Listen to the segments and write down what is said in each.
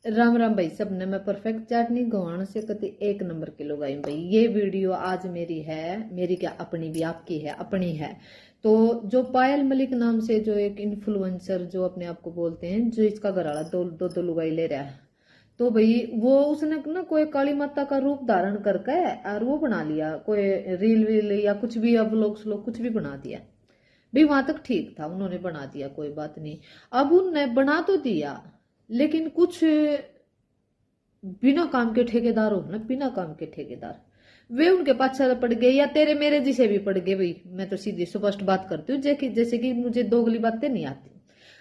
राम राम भाई सबने। मैं परफेक्ट चाटनी गवाण से कति एक नंबर की लगाई भाई। ये वीडियो आज मेरी है, मेरी क्या अपनी भी, आपकी है, अपनी है। तो जो पायल मलिक नाम से जो एक इन्फ्लुएंसर जो अपने आप को बोलते हैं, जो इसका घरवाला दो दो दो लुगाई ले रहा है, तो भाई वो उसने ना कोई काली माता का रूप धारण करके और वो बना लिया, कोई रील वील या कुछ भी, अब लोग स्लोग कुछ भी बना दिया भाई। वहां तक ठीक था, उन्होंने बना दिया, कोई बात नहीं। अब उनने बना तो दिया, लेकिन कुछ बिना काम के ठेकेदार हो ना, बिना काम के ठेकेदार, वे उनके पाछे पड़ गए, या तेरे मेरे जिसे भी पड़ गए भाई। मैं तो सीधी स्पष्ट बात करती हूँ, जैसे कि मुझे दोगली बातें नहीं आती।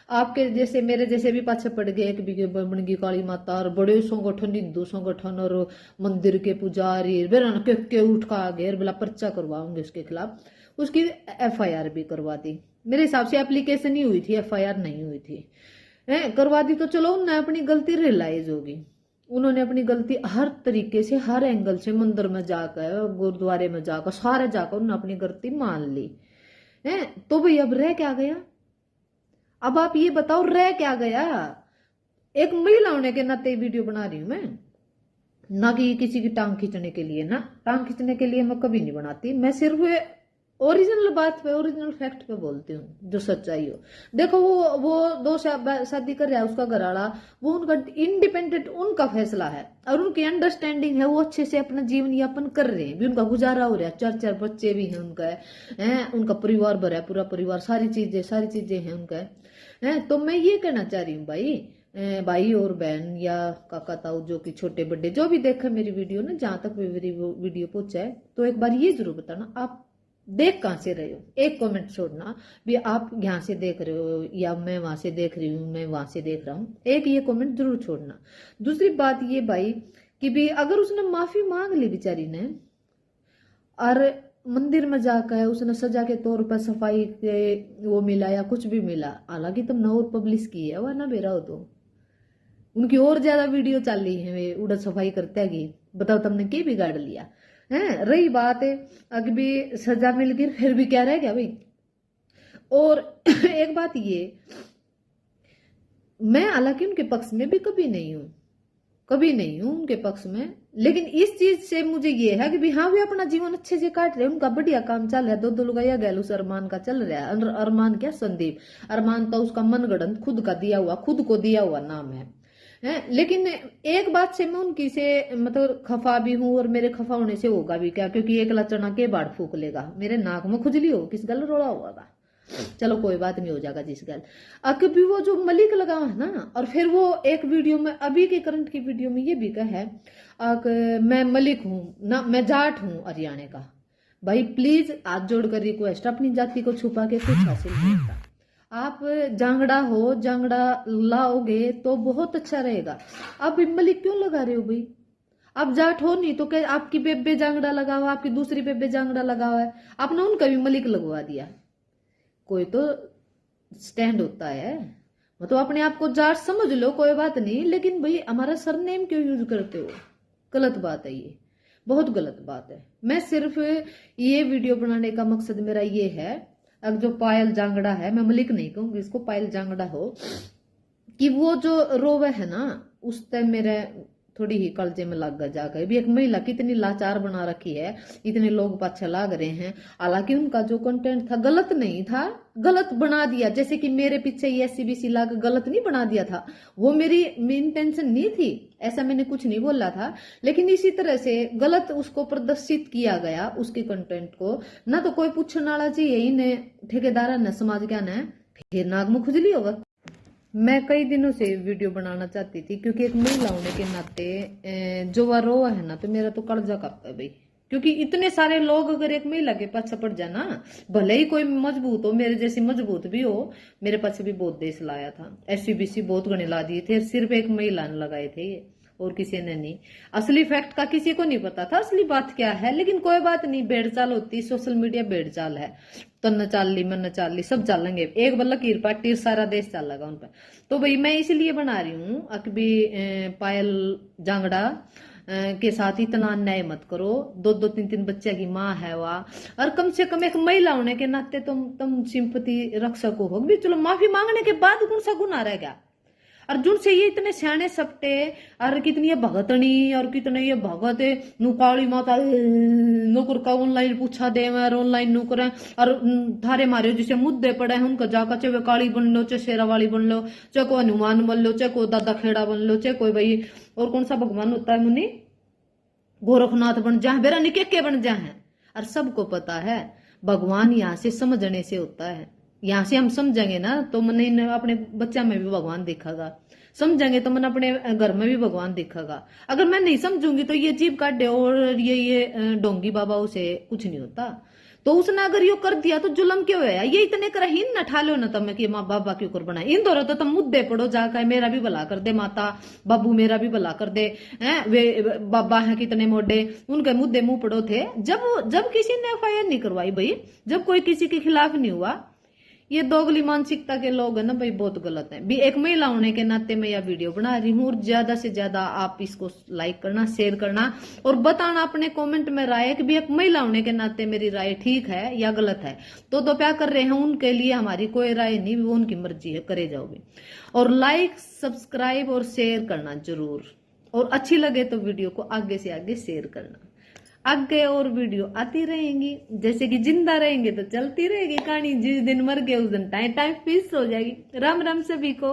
आपके जैसे मेरे जैसे भी पाछे पड़ गए, एक भी बनगी काली माता और बड़े संगठन, हिंदू संगठन और मंदिर के पुजारी बेरा के उठ का घेर बोला पर्चा करवाऊंगे उसके खिलाफ। उसकी एफआईआर भी करवा दी। मेरे हिसाब से एप्लीकेशन ही हुई थी, एफआईआर नहीं हुई थी। करवा दी तो चलो, उन्हें अपनी गलती रियलाइज होगी। उन्होंने अपनी गलती हर तरीके से, हर एंगल से, मंदिर में जाकर, गुरुद्वारे में जाकर, सारे जाकर उन्होंने अपनी गलती मान ली है। तो भाई अब रह क्या गया? अब आप ये बताओ, रह क्या गया? एक महिला होने के नाते वीडियो बना रही हूं मैं, ना कि किसी की टांग खींचने के लिए। ना, टांग खींचने के लिए मैं कभी नहीं बनाती। मैं सिर्फ ओरिजिनल बात पे, ओरिजिनल फैक्ट पे बोलती हूँ, जो सच्चाई हो। देखो वो दो शादी कर रहा है उसका घरवाला, वो उनका इंडिपेंडेंट, उनका फैसला है और उनकी अंडरस्टैंडिंग है। वो अच्छे से अपना जीवन यापन कर रहे हैं भी, उनका गुजारा हो रहा है। चार चार बच्चे भी हैं उनका है, उनका परिवार भरा है, पूरा परिवार, सारी चीजें हैं उनका है। तो मैं ये कहना चाह रही हूँ भाई, भाई और बहन या काका ताऊ, जो कि छोटे बड़े जो भी देखे मेरी वीडियो ना, जहां तक मेरी वीडियो पहुंचा है, तो एक बार ये जरूर बताना आप देख कहां से रहे हो। एक कमेंट छोड़ना भी, आप यहाँ से देख रहे हो या मैं वहां से देख रही हूँ, मैं वहां से देख रहा हूँ। एक ये कमेंट जरूर छोड़ना। दूसरी बात ये भाई कि भी अगर उसने माफी मांग ली बेचारी ने, और मंदिर में जाकर उसने सजा के तौर पर सफाई के वो मिला या कुछ भी मिला, हालांकि तुमने और पब्लिश की है वह ना बेरा हो, तो उनकी और ज्यादा वीडियो चल रही है वे उड़द सफाई करते गए। बताओ तुमने क्या बिगाड़ लिया है? रही बात है अगर भी सजा मिल गई, फिर भी क्या रह गया भाई? और एक बात ये, मैं हालांकि उनके पक्ष में भी कभी नहीं हूं उनके पक्ष में, लेकिन इस चीज से मुझे ये है कि भी हाँ, वे अपना जीवन अच्छे से काट रहे हैं, उनका बढ़िया काम चल रहा है। दो दो लुगाया गैलूस अरमान का चल रहा है। अरमान क्या, संदीप अरमान, तो उसका मनगढ़ंत खुद का दिया हुआ, खुद को दिया हुआ नाम है। लेकिन एक बात से मैं उनकी से मतलब खफा भी हूं, और मेरे खफा होने से होगा भी क्या, क्योंकि एक लचना के बाढ़ फूक लेगा, मेरे नाक में खुजली हो, किस गल रोड़ा हुआ था। चलो कोई बात नहीं, हो जाएगा जिस गल। अभी वो जो मलिक लगा है ना, और फिर वो एक वीडियो में, अभी के करंट की वीडियो में ये भी कहा है मैं मलिक हूं ना, मैं जाट हूं हरियाणा का। भाई प्लीज हाथ जोड़कर रिक्वेस्ट, अपनी जाति को छुपा के कुछ हासिल नहीं होता। आप जांगड़ा हो, जांगड़ा लाओगे तो बहुत अच्छा रहेगा। आप मलिक क्यों लगा रहे हो भाई? आप जाट हो नहीं तो क्या आपकी बेबे जांगड़ा लगा हुआ, आपकी दूसरी बेबे जांगड़ा लगा हुआ है, आपने उनका भी मलिक लगवा दिया। कोई तो स्टैंड होता है, मतलब अपने आप को जाट समझ लो, कोई बात नहीं, लेकिन भाई हमारा सरनेम क्यों यूज करते हो? गलत बात है ये, बहुत गलत बात है। मैं सिर्फ ये वीडियो बनाने का मकसद मेरा ये है, अब जो पायल जांगड़ा है, मैं मलिक नहीं कहूंगी इसको, पायल जांगड़ा हो, कि वो जो रोवे है ना, उस टाइम मेरे थोड़ी ही कलजे में लग जाकर भी, एक महिला कितनी लाचार बना रखी है, इतने लोग पाछे लाग रहे हैं। हालांकि उनका जो कंटेंट था गलत नहीं था, गलत बना दिया, जैसे कि मेरे पीछे ये सीबीसी लाकर गलत नहीं बना दिया था। वो मेरी इंटेंशन नहीं थी, ऐसा मैंने कुछ नहीं बोला था, लेकिन इसी तरह से गलत उसको प्रदर्शित किया गया, उसके कंटेंट को ना। तो कोई पूछने वाला चाहिए इन्हें, ठेकेदार ने, समाज क्या न, फिर नाग में खुजली होगा। मैं कई दिनों से वीडियो बनाना चाहती थी, क्योंकि एक महिला होने के नाते जो वह रो है ना, तो मेरा तो कड़जा कांपता है भाई। क्योंकि इतने सारे लोग अगर एक महिला के पाछे पड़ जाना, भले ही कोई मजबूत हो, मेरे जैसी मजबूत भी हो, मेरे पाछे भी बहुत देश लाया था, एससीबीसी बहुत गणे ला दिए थे, सिर्फ एक महिला ने लगाए थे ये, और किसी ने नहीं। असली फैक्ट का किसी को नहीं पता था, असली बात क्या है। लेकिन कोई बात नहीं, भेड़चाल होती, सोशल मीडिया भेड़चाल है, तो न चाल ली, मन चाल ली, सब चालेंगे, एक बल्ला कीर पार्टी सारा देश चलेगा उन पर। तो भाई मैं इसलिए बना रही हूँ अकबी पायल जांगड़ा के साथ इतना अन्याय मत करो। दो दो तीन तीन बच्चे की माँ है वह, और कम से कम एक महिला होने के नाते तुम सिंपति रख सको हो भी। चलो माफी मांगने के बाद कौन सा गुनाह रह गया? और जुन से ये इतने सियाने सपटे और कितनी ये भगतनी और कितने ये भगत नु काली माता नुकर का ऑनलाइन पूछा दे और ऑनलाइन नुकर और थारे मारे जिसे मुद्दे पड़े हैं उनका जाकर चाहे काली बन लो, चाहे शेरा वाली बन लो, चाहे कोई हनुमान बन लो, चाहे कोई दादा खेड़ा बन लो, चाहे कोई भाई और कौन सा भगवान होता है मुनि गोरखनाथ बन जा, बेरा निके बन जा है। और सबको पता है भगवान यहाँ से समझने से होता है। यहाँ से हम समझेंगे ना तो मन अपने बच्चा में भी भगवान दिखेगा, समझेंगे तो मन अपने घर में भी भगवान दिखेगा। अगर मैं नहीं समझूंगी तो ये जीभ काटे और ये डोंगी बाबा उसे कुछ नहीं होता। तो उसने अगर यो कर दिया तो जुलम क्यों है? ये इतने कर ही न ठा लो ना तब कि माँ बाबा क्यों कर बनाए इन दोनों तो तुम मुद्दे पड़ो जाकर मेरा भी भला कर दे माता बाबू मेरा भी भला कर दे हैं वे बाबा हैं कितने मोटे उनके मुद्दे मुंह पड़ो थे। जब किसी ने एफआईआर नहीं करवाई भाई, जब कोई किसी के खिलाफ नहीं हुआ, ये दोगली मानसिकता के लोग है ना भाई बहुत गलत है। भी एक महिला होने के नाते मैं यह वीडियो बना रही हूँ और ज्यादा से ज्यादा आप इसको लाइक करना, शेयर करना और बताना अपने कमेंट में राय कि भी एक महिला होने के नाते मेरी राय ठीक है या गलत है। तो क्या कर रहे हैं उनके लिए हमारी कोई राय नहीं, वो उनकी मर्जी है, करे जाओगे। और लाइक सब्सक्राइब और शेयर करना जरूर, और अच्छी लगे तो वीडियो को आगे से आगे शेयर करना। आगे और वीडियो आती रहेंगी, जैसे कि जिंदा रहेंगे तो चलती रहेगी कहानी, जिस दिन मर गए उस दिन टाइम टाइम फिक्स हो जाएगी। राम राम सभी को।